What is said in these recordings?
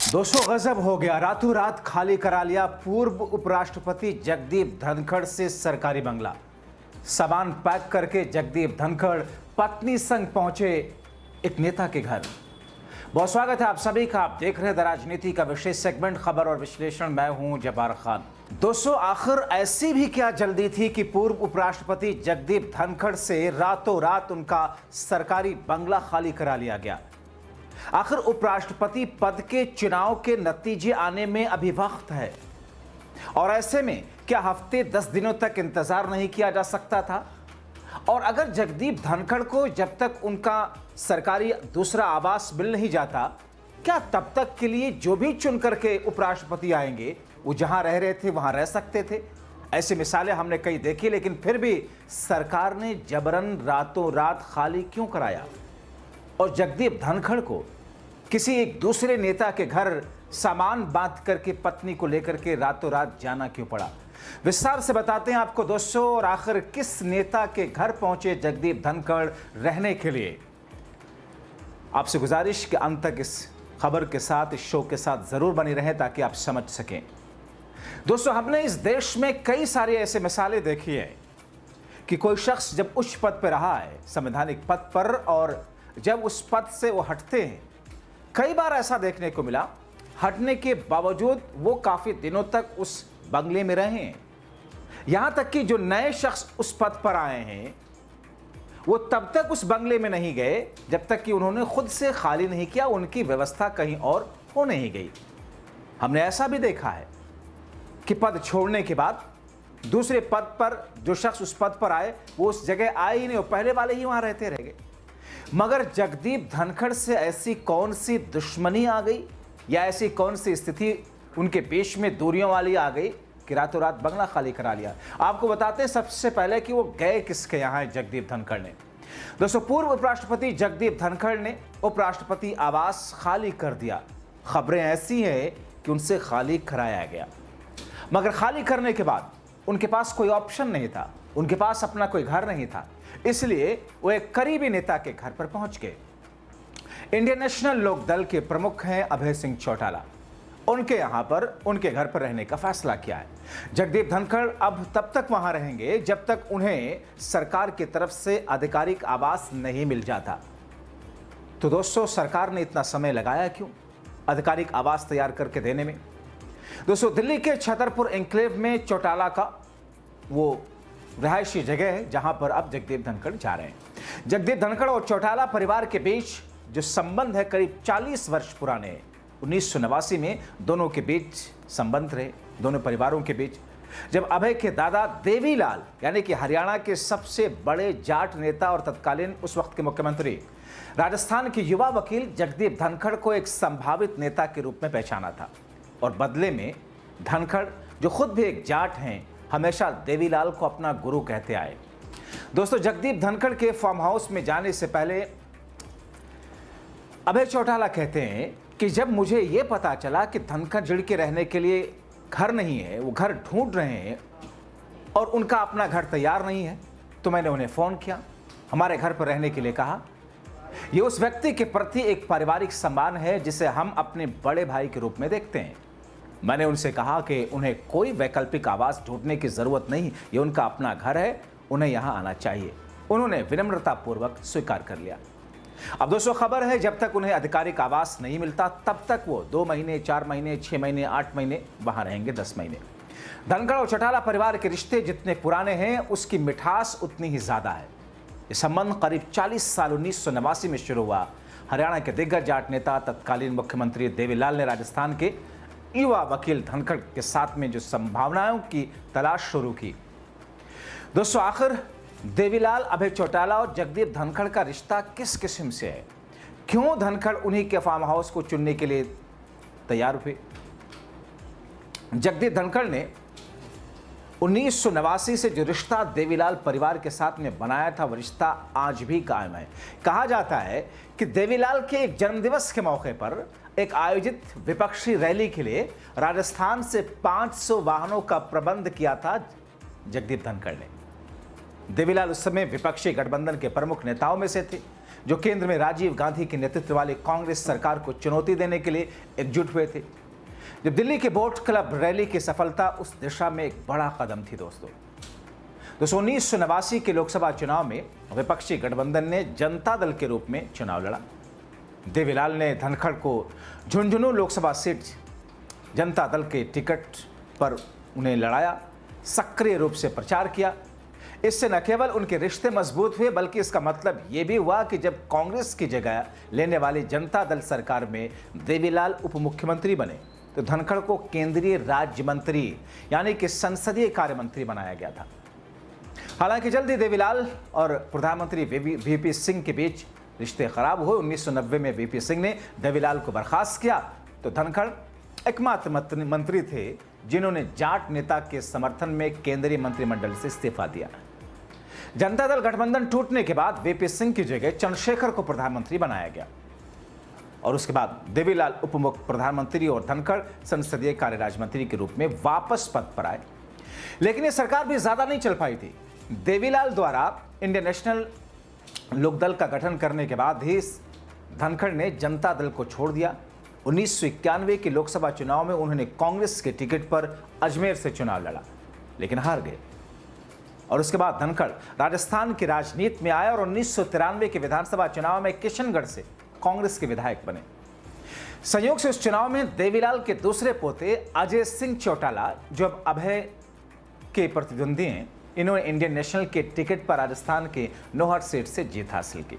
दोस्तों गजब हो गया। रातों रात खाली करा लिया पूर्व उपराष्ट्रपति जगदीप धनखड़ से सरकारी बंगला। सामान पैक करके जगदीप धनखड़ पत्नी संग पहुंचे एक नेता के घर। बहुत स्वागत है आप सभी का। आप देख रहे हैं द राजनीति का विशेष सेगमेंट खबर और विश्लेषण। मैं हूं जब्बार खान। दोस्तों आखिर ऐसी भी क्या जल्दी थी कि पूर्व उपराष्ट्रपति जगदीप धनखड़ से रातों रात उनका सरकारी बंगला खाली करा लिया गया। आखिर उपराष्ट्रपति पद के चुनाव के नतीजे आने में अभी वक्त है और ऐसे में क्या हफ्ते 10 दिनों तक इंतजार नहीं किया जा सकता था? और अगर जगदीप धनखड़ को जब तक उनका सरकारी दूसरा आवास मिल नहीं जाता, क्या तब तक के लिए जो भी चुन करके उपराष्ट्रपति आएंगे वो जहां रह रहे थे वहां रह सकते थे? ऐसी मिसालें हमने कई देखी, लेकिन फिर भी सरकार ने जबरन रातों रात खाली क्यों कराया और जगदीप धनखड़ को किसी एक दूसरे नेता के घर सामान बांध करके पत्नी को लेकर के रातों रात जाना क्यों पड़ा? विस्तार से बताते हैं आपको दोस्तों। और आखिर किस नेता के घर पहुंचे जगदीप धनखड़ रहने के लिए? आपसे गुजारिश कि अंत तक इस खबर के साथ, इस शो के साथ जरूर बनी रहे ताकि आप समझ सकें। दोस्तों हमने इस देश में कई सारी ऐसे मिसालें देखी है कि कोई शख्स जब उच्च पद पर रहा है, संवैधानिक पद पर, और जब उस पद से वो हटते हैं, कई बार ऐसा देखने को मिला, हटने के बावजूद वो काफी दिनों तक उस बंगले में रहे हैं। यहां तक कि जो नए शख्स उस पद पर आए हैं वो तब तक उस बंगले में नहीं गए जब तक कि उन्होंने खुद से खाली नहीं किया, उनकी व्यवस्था कहीं और हो नहीं गई। हमने ऐसा भी देखा है कि पद छोड़ने के बाद दूसरे पद पर जो शख्स उस पद पर आए वो उस जगह आए ही नहीं, वो पहले वाले ही वहां रहते रह गए। मगर जगदीप धनखड़ से ऐसी कौन सी दुश्मनी आ गई या ऐसी कौन सी स्थिति उनके बीच में दूरियों वाली आ गई कि रातों रात बंगला खाली करा लिया? आपको बताते हैं सबसे पहले कि वो गए किसके यहाँ है जगदीप धनखड़ ने। दोस्तों पूर्व उपराष्ट्रपति जगदीप धनखड़ ने उपराष्ट्रपति आवास खाली कर दिया। खबरें ऐसी हैं कि उनसे खाली कराया गया, मगर खाली करने के बाद उनके पास कोई ऑप्शन नहीं था, उनके पास अपना कोई घर नहीं था, इसलिए वो एक करीबी नेता के घर पर पहुंच गए। इंडियन नेशनल लोक दल के प्रमुख हैं अभय सिंह चौटाला। उनके यहां पर, उनके घर पर रहने का फैसला किया है। जगदीप धनखड़ अब तब तक वहां रहेंगे जब तक उन्हें सरकार की तरफ से आधिकारिक आवास नहीं मिल जाता। तो दोस्तों सरकार ने इतना समय लगाया क्यों आधिकारिक आवास तैयार करके देने में? दोस्तों दिल्ली के छतरपुर एन्क्लेव में चौटाला का वो रहायशी जगह है जहां पर अब जगदीप धनखड़ जा रहे हैं। जगदीप धनखड़ और चौटाला परिवार के बीच जो संबंध है करीब 40 वर्ष पुराने। 1989 में दोनों के बीच संबंध रहे, दोनों परिवारों के बीच, जब अभय के दादा देवीलाल यानी कि हरियाणा के सबसे बड़े जाट नेता और तत्कालीन उस वक्त के मुख्यमंत्री राजस्थान के युवा वकील जगदीप धनखड़ को एक संभावित नेता के रूप में पहचाना था। और बदले में धनखड़, जो खुद भी एक जाट हैं, हमेशा देवीलाल को अपना गुरु कहते आए। दोस्तों जगदीप धनखड़ के फार्म हाउस में जाने से पहले अभय चौटाला कहते हैं कि जब मुझे यह पता चला कि धनखड़ जिड़ के रहने के लिए घर नहीं है, वो घर ढूंढ रहे हैं और उनका अपना घर तैयार नहीं है, तो मैंने उन्हें फोन किया, हमारे घर पर रहने के लिए कहा। यह उस व्यक्ति के प्रति एक पारिवारिक सम्मान है जिसे हम अपने बड़े भाई के रूप में देखते हैं। मैंने उनसे कहा कि उन्हें कोई वैकल्पिक आवास ढूंढने की जरूरत नहीं, ये उनका अपना घर है, उन्हें यहां आना चाहिए। उन्होंने विनम्रतापूर्वक स्वीकार कर लिया। अब दोस्तों खबर है जब तक उन्हें आधिकारिक आवास नहीं मिलता तब तक वो 2 महीने, 4 महीने, 6 महीने, 8 महीने वहां रहेंगे, 10 महीने। धनखड़ और चौटाला परिवार के रिश्ते जितने पुराने हैं उसकी मिठास उतनी ही ज्यादा है। ये संबंध करीब 40 साल 1989 में शुरू हुआ। हरियाणा के दिग्गज जाट नेता तत्कालीन मुख्यमंत्री देवीलाल ने राजस्थान के युवा वकील धनखड़ के साथ में जो संभावनाओं की तलाश शुरू की। दोस्तों आखिर देवीलाल, अभय चौटाला और जगदीप धनखड़ का रिश्ता किस किस्म से है? क्यों धनखड़ उन्हीं के फार्म हाउस को चुनने के लिए तैयार हुए? जगदीप धनखड़ ने 1989 से जो रिश्ता देवीलाल परिवार के साथ में बनाया था वो रिश्ता आज भी कायम है। कहा जाता है कि देवीलाल के एक जन्मदिवस के मौके पर एक आयोजित विपक्षी रैली के लिए राजस्थान से 500 वाहनों का प्रबंध किया था जगदीप धनखड़ ने। देवीलाल उस समय विपक्षी गठबंधन के प्रमुख नेताओं में से थे। जो केंद्र में राजीव गांधी के नेतृत्व वाले कांग्रेस सरकार को चुनौती देने के लिए एकजुट हुए थे। जब दिल्ली के बोट क्लब रैली की सफलता उस दिशा में एक बड़ा कदम थी दोस्तों। 1989 के लोकसभा चुनाव में विपक्षी गठबंधन ने जनता दल के रूप में चुनाव लड़ा। देवीलाल ने धनखड़ को झुंझुनू लोकसभा सीट जनता दल के टिकट पर उन्हें लड़ाया, सक्रिय रूप से प्रचार किया। इससे न केवल उनके रिश्ते मजबूत हुए बल्कि इसका मतलब यह भी हुआ कि जब कांग्रेस की जगह लेने वाली जनता दल सरकार में देवीलाल उप मुख्यमंत्री बने तो धनखड़ को केंद्रीय राज्य मंत्री यानी कि संसदीय कार्य मंत्री बनाया गया था। हालांकि जल्दी देवीलाल और प्रधानमंत्री वीपी सिंह के बीच रिश्ते खराब हुए। 1990 में वीपी सिंह ने देवीलाल को बर्खास्त किया तो धनखड़ एकमात्र मंत्री थे जिन्होंने जाट नेता के समर्थन में केंद्रीय मंत्रिमंडल से इस्तीफा दिया। जनता दल गठबंधन टूटने के बाद वीपी सिंह की जगह चंद्रशेखर को प्रधानमंत्री बनाया गया और उसके बाद देवीलाल उप प्रधानमंत्री और धनखड़ संसदीय कार्य राज्य मंत्री के रूप में वापस पद पर आए। लेकिन यह सरकार भी ज्यादा नहीं चल पाई थी। देवीलाल द्वारा इंडियन नेशनल लोकदल का गठन करने के बाद ही धनखड़ ने जनता दल को छोड़ दिया। 1991 के लोकसभा चुनाव में उन्होंने कांग्रेस के टिकट पर अजमेर से चुनाव लड़ा लेकिन हार गए और उसके बाद धनखड़ राजस्थान की राजनीति में आए और 1993 के विधानसभा चुनाव में किशनगढ़ से कांग्रेस के विधायक बने। संयोग से उस चुनाव में देवीलाल के दूसरे पोते अजय सिंह चौटाला जो अब अभय के प्रतिद्वंदी हैं, इन्होंने इंडियन नेशनल के टिकट पर राजस्थान के नौहर सीट से जीत हासिल की।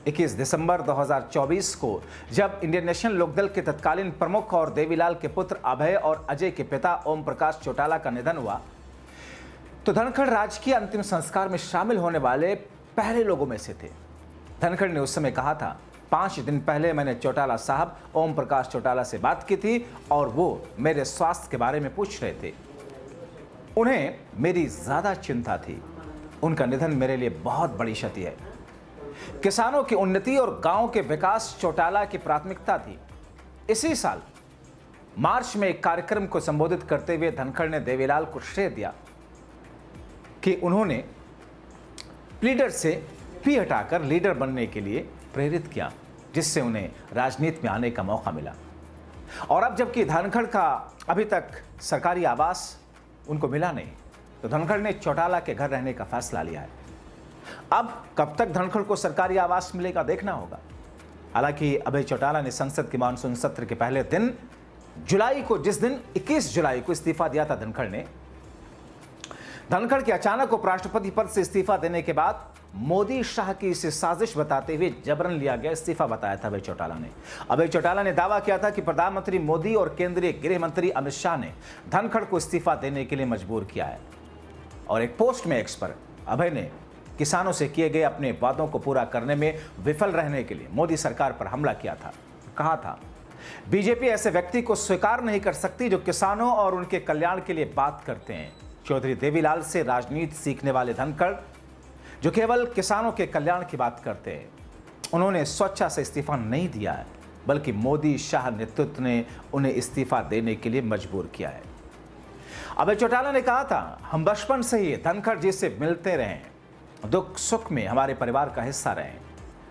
21 दिसंबर 2024 को जब इंडियन नेशनल लोकदल के तत्कालीन प्रमुख और देवीलाल के पुत्र अभय और अजय के पिता ओम प्रकाश चौटाला का निधन हुआ तो धनखड़ राजकीय अंतिम संस्कार में शामिल होने वाले पहले लोगों में से थे। धनखड़ ने उस समय कहा था, 5 दिन पहले मैंने चौटाला साहब ओम प्रकाश चौटाला से बात की थी और वो मेरे स्वास्थ्य के बारे में पूछ रहे थे। उन्हें मेरी ज्यादा चिंता थी। उनका निधन मेरे लिए बहुत बड़ी क्षति है। किसानों की उन्नति और गांव के विकास चौटाला की प्राथमिकता थी। इसी साल मार्च में एक कार्यक्रम को संबोधित करते हुए धनखड़ ने देवीलाल को श्रेय दिया कि उन्होंने लीडर से पी हटाकर लीडर बनने के लिए प्रेरित किया, जिससे उन्हें राजनीति में आने का मौका मिला। और अब जबकि धनखड़ का अभी तक सरकारी आवास उनको मिला नहीं तो धनखड़ ने चौटाला के घर रहने का फैसला लिया है। अब कब तक धनखड़ को सरकारी आवास मिलेगा देखना होगा। हालांकि अभय चौटाला ने संसद के मानसून सत्र के पहले दिन जिस दिन 21 जुलाई को इस्तीफा दिया था धनखड़ के अचानक उपराष्ट्रपति पद से इस्तीफा देने के बाद मोदी शाह की इसे साजिश बताते हुए जबरन लिया गया इस्तीफा बताया था अभय चौटाला ने। अभय चौटाला ने दावा किया था कि प्रधानमंत्री मोदी और केंद्रीय गृह मंत्री अमित शाह ने धनखड़ को इस्तीफा देने के लिए मजबूर किया है। और एक पोस्ट में एक्स पर अभय ने किसानों से किए गए अपने वादों को पूरा करने में विफल रहने के लिए मोदी सरकार पर हमला किया था। कहा था, बीजेपी ऐसे व्यक्ति को स्वीकार नहीं कर सकती जो किसानों और उनके कल्याण के लिए बात करते हैं। चौधरी देवीलाल से राजनीति सीखने वाले धनखड़ जो केवल किसानों के कल्याण की बात करते हैं, उन्होंने स्वेच्छा से इस्तीफा नहीं दिया है बल्कि मोदी शाह नेतृत्व ने उन्हें इस्तीफा देने के लिए मजबूर किया है। अभय चौटाला ने कहा था, हम बचपन से ही धनखड़ जी से मिलते रहे, दुख सुख में हमारे परिवार का हिस्सा रहे।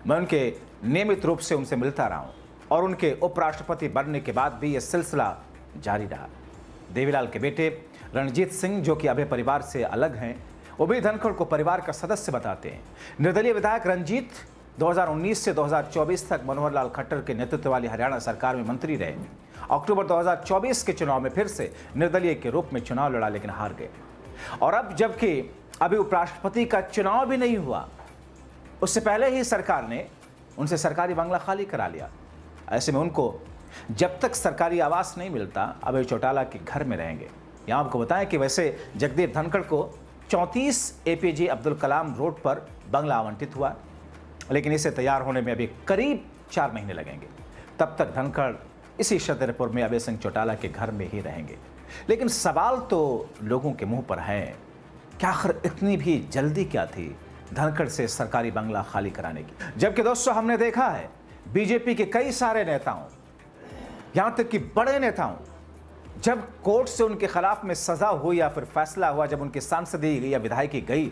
मैं उनके नियमित रूप से उनसे मिलता रहा हूं और उनके उपराष्ट्रपति बनने के बाद भी यह सिलसिला जारी रहा। देवीलाल के बेटे रणजीत सिंह जो कि अभय परिवार से अलग हैं, वो भी धनखड़ को परिवार का सदस्य बताते हैं। निर्दलीय विधायक रंजीत 2019 से 2024 तक मनोहर लाल खट्टर के नेतृत्व वाली हरियाणा सरकार में मंत्री रहे। अक्टूबर 2024 के चुनाव में फिर से निर्दलीय के रूप में चुनाव लड़ा लेकिन हार गए। और अब जबकि अभी उपराष्ट्रपति का चुनाव भी नहीं हुआ, उससे पहले ही सरकार ने उनसे सरकारी बंगला खाली करा लिया। ऐसे में उनको जब तक सरकारी आवास नहीं मिलता अभय चौटाला के घर में रहेंगे। यहाँ आपको बताएं कि वैसे जगदीप धनखड़ को 34 एपीजे अब्दुल कलाम रोड पर बंगला आवंटित हुआ, लेकिन इसे तैयार होने में अभी करीब 4 महीने लगेंगे। तब तक धनखड़ इसी छतरपुर में अभय सिंह चौटाला के घर में ही रहेंगे। लेकिन सवाल तो लोगों के मुंह पर है, क्या आखिर इतनी भी जल्दी क्या थी धनखड़ से सरकारी बंगला खाली कराने की? जबकि दोस्तों हमने देखा है बीजेपी के कई सारे नेताओं, यहां तक कि बड़े नेताओं, जब कोर्ट से उनके खिलाफ में सजा हुई या फिर फैसला हुआ, जब उनकी सांसदीय या विधायकी गई,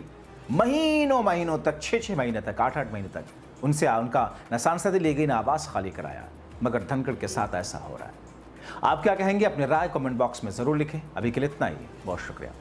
महीनों महीनों तक, 6-6 महीने तक, 8-8 महीने तक उनसे उनका न सांसद ली गई, न आवास खाली कराया, मगर धनखड़ के साथ ऐसा हो रहा है। आप क्या कहेंगे? अपनी राय कमेंट बॉक्स में जरूर लिखें। अभी के लिए इतना ही, बहुत शुक्रिया।